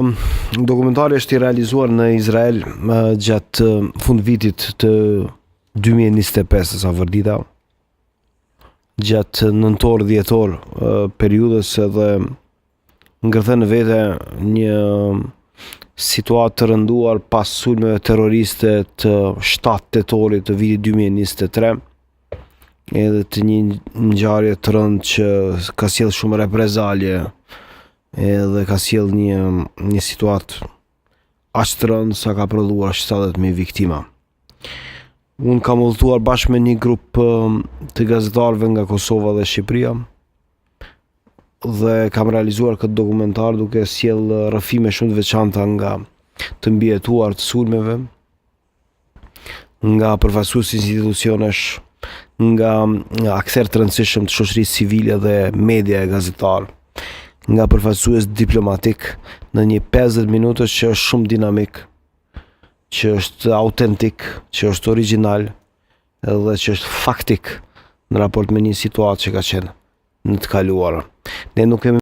Dokumentari është i realizuar në Izrael gjatë fund vitit të 2025 sa vërdita, gjatë nëntor-dhjetor periudhës edhe ngërthen në vete një situatë të rënduar pas sulmeve terroriste të 7 tetorit të vitit 2023, edhe të një ngjarje të rëndë që ka sjellë shumë reprezalje edhe ka sjellë një situatë aq të rëndë sa ka prodhuar 70.000 viktima. Unë kam udhëtuar bashkë me një grup të gazetarëve nga Kosova dhe Shqipëria dhe kam realizuar këtë dokumentar duke sjellë rrëfime shumë të veçanta nga të mbijetuar të sulmeve, nga përfaqësues institucionesh, nga akter të rëndësishëm të shoqërisë civile dhe media e gazetarë, nga përfaqësues diplomatik në një 50 minutësh që është shumë dinamik, që është autentik, që është original edhe që është faktik në raport me një situatë që ka qenë në të kaluarën. Ne nuk kemi